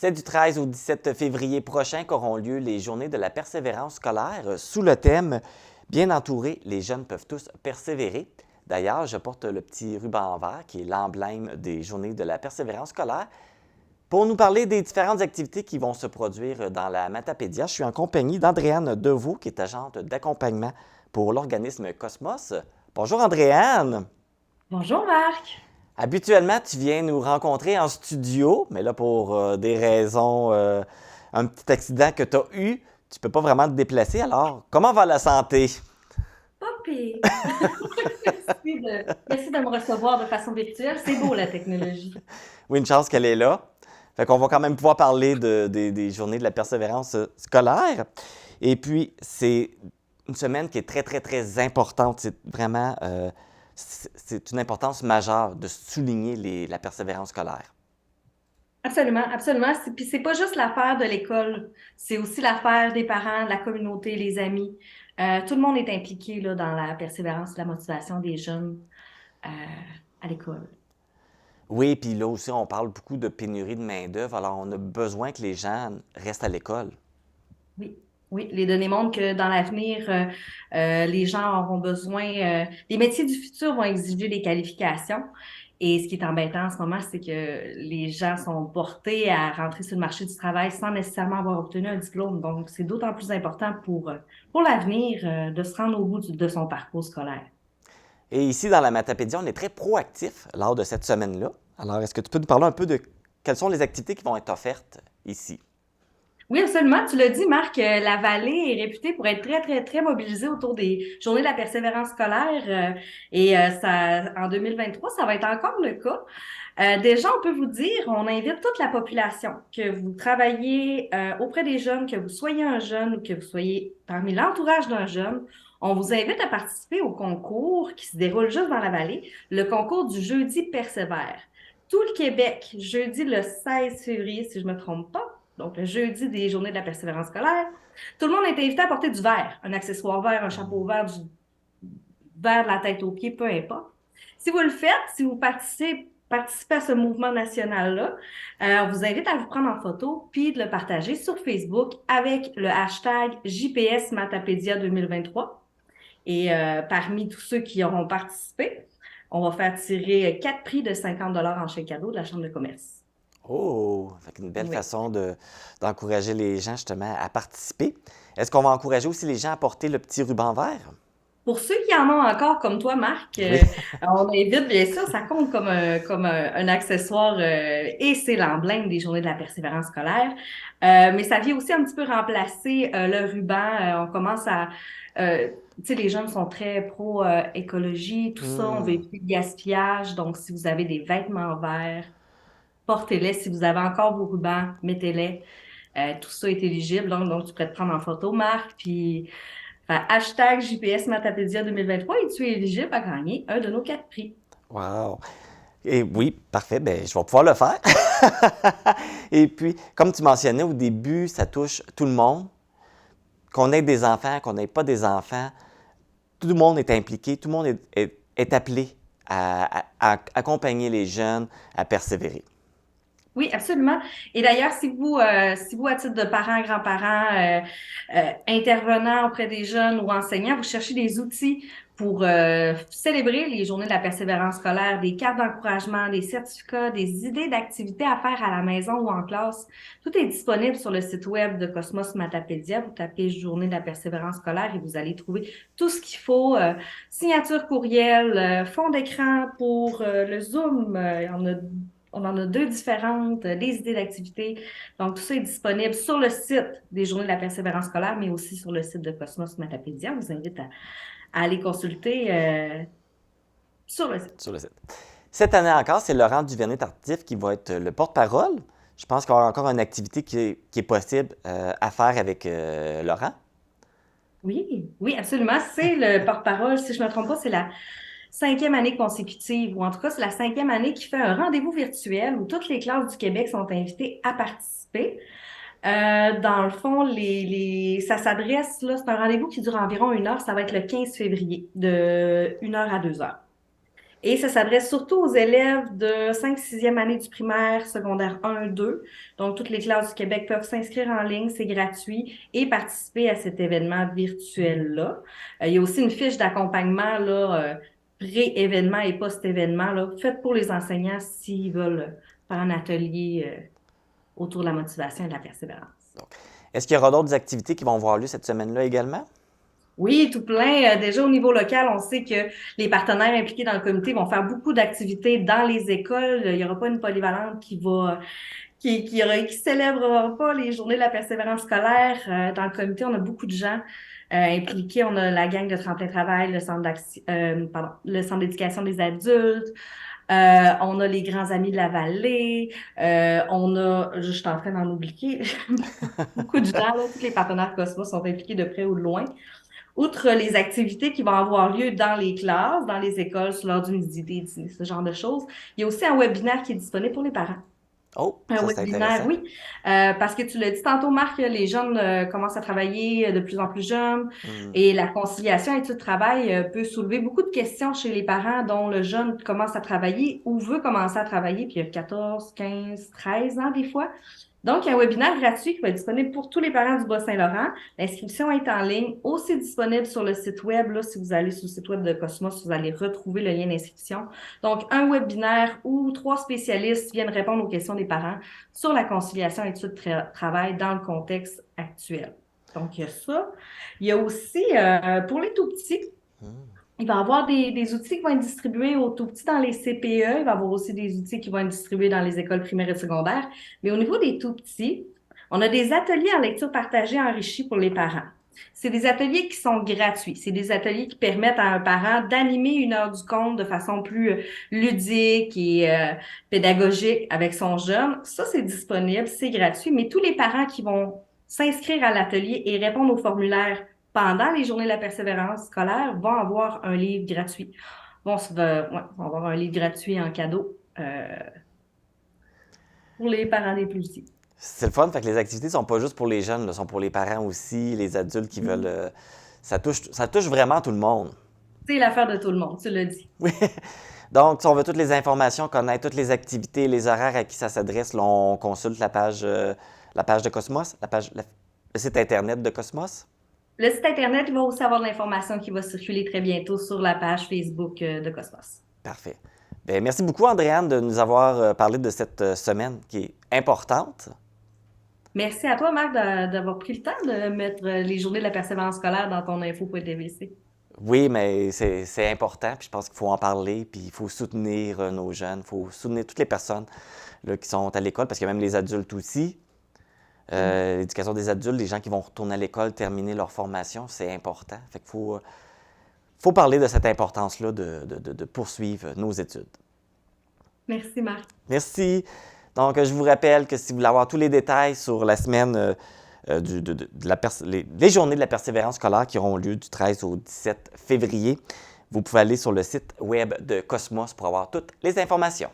C'est du 13 au 17 février prochain qu'auront lieu les Journées de la persévérance scolaire sous le thème Bien entourés, les jeunes peuvent tous persévérer. D'ailleurs, je porte le petit ruban en vert qui est l'emblème des Journées de la persévérance scolaire. Pour nous parler des différentes activités qui vont se produire dans la Matapédia, je suis en compagnie d'Andréane Deveau, qui est agente d'accompagnement pour l'organisme Cosmos. Bonjour Andréane! Bonjour Marc. Habituellement, tu viens nous rencontrer en studio, mais là, pour des raisons, un petit accident que tu as eu, tu ne peux pas vraiment te déplacer. Alors, comment va la santé? Poppy. Merci de me recevoir de façon virtuelle. C'est beau la technologie. Oui, une chance qu'elle est là. Fait qu'on va quand même pouvoir parler des journées de la persévérance scolaire. Et puis, c'est une semaine qui est très, très, très importante. C'est vraiment, c'est une importance majeure de souligner la persévérance scolaire. Absolument, absolument. Puis c'est pas juste l'affaire de l'école, c'est aussi l'affaire des parents, de la communauté, les amis. Tout le monde est impliqué là, dans la persévérance, la motivation des jeunes euh, à l'école. Oui, puis là aussi, on parle beaucoup de pénurie de main-d'œuvre. Alors, on a besoin que les gens restent à l'école. Oui, oui. Les données montrent que dans l'avenir, les gens auront besoin, les métiers du futur vont exiger des qualifications. Et ce qui est embêtant en ce moment, c'est que les gens sont portés à rentrer sur le marché du travail sans nécessairement avoir obtenu un diplôme. Donc, c'est d'autant plus important pour l'avenir, de se rendre au bout de son parcours scolaire. Et ici, dans la Matapédia, on est très proactif lors de cette semaine-là. Alors, est-ce que tu peux nous parler un peu de quelles sont les activités qui vont être offertes ici? Oui, absolument. Tu l'as dit, Marc, la vallée est réputée pour être très, très, très mobilisée autour des journées de la persévérance scolaire. En 2023, ça va être encore le cas. Déjà, on peut vous dire, on invite toute la population, que vous travaillez auprès des jeunes, que vous soyez un jeune ou que vous soyez parmi l'entourage d'un jeune. On vous invite à participer au concours qui se déroule juste dans la vallée, le concours du jeudi persévère. Tout le Québec, jeudi le 16 février, si je ne me trompe pas, donc le jeudi des journées de la persévérance scolaire. Tout le monde est invité à porter du vert, un accessoire vert, un chapeau vert, du vert de la tête aux pieds, peu importe. Si vous le faites, si vous participez à ce mouvement national-là, on vous invite à vous prendre en photo puis de le partager sur Facebook avec le hashtag JPS Matapédia 2023. Et parmi tous ceux qui auront participé, on va faire tirer 4 prix de 50 $ en chèque cadeau de la Chambre de commerce. Oh, fait une belle Oui. façon d'encourager les gens justement à participer. Est-ce qu'on va encourager aussi les gens à porter le petit ruban vert? Pour ceux qui en ont encore, comme toi, Marc, Oui. on invite, bien sûr, ça compte comme un accessoire et c'est l'emblème des journées de la persévérance scolaire. Mais ça vient aussi un petit peu remplacer le ruban. On commence à... euh, tu sais, les jeunes sont très pro-écologie, tout ça. On veut Hmm. éviter le gaspillage. Donc, si vous avez des vêtements verts, portez-les. Si vous avez encore vos rubans, mettez-les. Tout ça est éligible. Donc, tu pourrais te prendre en photo, Marc, puis hashtag JPS Matapédia 2023 et tu es éligible à gagner un de nos 4 prix. Wow. Et oui, parfait, ben, je vais pouvoir le faire. Et puis, comme tu mentionnais au début, ça touche tout le monde. Qu'on ait des enfants, qu'on n'ait pas des enfants, tout le monde est impliqué, tout le monde est appelé à accompagner les jeunes à persévérer. Oui, absolument. Et d'ailleurs, si vous, à titre de parents, grands-parents, intervenants auprès des jeunes ou enseignants, vous cherchez des outils pour célébrer les journées de la persévérance scolaire, des cartes d'encouragement, des certificats, des idées d'activités à faire à la maison ou en classe, tout est disponible sur le site web de Cosmos Matapédia. Vous tapez Journée de la persévérance scolaire et vous allez trouver tout ce qu'il faut. Signature courriel, fond d'écran pour le Zoom. On en a deux différentes, des idées d'activités. Donc, tout ça est disponible sur le site des Journées de la persévérance scolaire, mais aussi sur le site de Cosmos Matapédia. On vous invite à aller consulter sur le site. Sur le site. Cette année encore, c'est Laurent Duvernay-Tardif qui va être le porte-parole. Je pense qu'il y aura encore une activité qui est possible à faire avec Laurent. Oui, oui, absolument. C'est le porte-parole. Si je ne me trompe pas, c'est la 5e année consécutive, ou en tout cas, c'est la 5e année qui fait un rendez-vous virtuel où toutes les classes du Québec sont invitées à participer. Dans le fond, ça s'adresse, là, c'est un rendez-vous qui dure environ 1 heure. Ça va être le 15 février, de 1 heure à 2 heures. Et ça s'adresse surtout aux élèves de 5e, 6e année du primaire, secondaire 1, 2. Donc, toutes les classes du Québec peuvent s'inscrire en ligne, c'est gratuit, et participer à cet événement virtuel-là. Il y a aussi une fiche d'accompagnement là, pré-événement et post-événement là, faite pour les enseignants s'ils veulent faire un atelier autour de la motivation et de la persévérance. Donc, est-ce qu'il y aura d'autres activités qui vont avoir lieu cette semaine-là également? Oui, tout plein. Déjà au niveau local, on sait que les partenaires impliqués dans le comité vont faire beaucoup d'activités dans les écoles. Il n'y aura pas une polyvalente qui célébrera pas les journées de la persévérance scolaire. Dans le comité, on a beaucoup de gens impliqués. On a la gang de Tremplin Travail, le centre d'éducation des adultes. On a les grands amis de la vallée. Je suis en train d'en oublier, beaucoup de gens, là, tous les partenaires Cosmos sont impliqués de près ou de loin. Outre les activités qui vont avoir lieu dans les classes, dans les écoles, sur l'heure du midi, des dîners, ce genre de choses, il y a aussi un webinaire qui est disponible pour les parents. Oh, Un ça c'est webinaire, intéressant. oui, parce que tu l'as dit tantôt, Marc, les jeunes commencent à travailler de plus en plus jeunes Hmm. et la conciliation études-travail peut soulever beaucoup de questions chez les parents dont le jeune commence à travailler ou veut commencer à travailler, puis il y a 14, 15, 13 ans des fois. Donc, il y a un webinaire gratuit qui va être disponible pour tous les parents du Bas-Saint-Laurent. L'inscription est en ligne, aussi disponible sur le site web. Là, si vous allez sur le site web de Cosmos, vous allez retrouver le lien d'inscription. Donc, un webinaire où 3 spécialistes viennent répondre aux questions des parents sur la conciliation études-travail dans le contexte actuel. Donc, il y a ça. Il y a aussi, pour les tout-petits, il va y avoir des outils qui vont être distribués aux tout-petits dans les CPE. Il va y avoir aussi des outils qui vont être distribués dans les écoles primaires et secondaires. Mais au niveau des tout-petits, on a des ateliers en lecture partagée enrichis pour les parents. C'est des ateliers qui sont gratuits. C'est des ateliers qui permettent à un parent d'animer une heure du conte de façon plus ludique et pédagogique avec son jeune. Ça, c'est disponible, c'est gratuit. Mais tous les parents qui vont s'inscrire à l'atelier et répondre au formulaire pendant les journées de la persévérance scolaire vont avoir un livre gratuit. Vont avoir un livre gratuit en cadeau pour les parents des plus petits. C'est le fun, fait que les activités ne sont pas juste pour les jeunes, là, sont pour les parents aussi, les adultes qui veulent. Ça touche vraiment tout le monde. C'est l'affaire de tout le monde, tu l'as dit. Oui. Donc, si on veut toutes les informations, connaître toutes les activités, les horaires à qui ça s'adresse, là, on consulte la page de Cosmos, le site Internet de Cosmos. Le site Internet, il va aussi avoir de l'information qui va circuler très bientôt sur la page Facebook de Cosmos. Parfait. Bien, merci beaucoup, Andréane, de nous avoir parlé de cette semaine qui est importante. Merci à toi, Marc, d'avoir pris le temps de mettre les journées de la persévérance scolaire dans ton info.tvc. Oui, mais c'est important, puis je pense qu'il faut en parler, puis il faut soutenir nos jeunes, il faut soutenir toutes les personnes là, qui sont à l'école, parce qu'il y a même les adultes aussi. L'éducation des adultes, les gens qui vont retourner à l'école, terminer leur formation, c'est important. Fait qu'il faut parler de cette importance-là de poursuivre nos études. Merci, Marc. Merci. Donc, je vous rappelle que si vous voulez avoir tous les détails sur la semaine les journées de la persévérance scolaire qui auront lieu du 13 au 17 février, vous pouvez aller sur le site web de Cosmos pour avoir toutes les informations.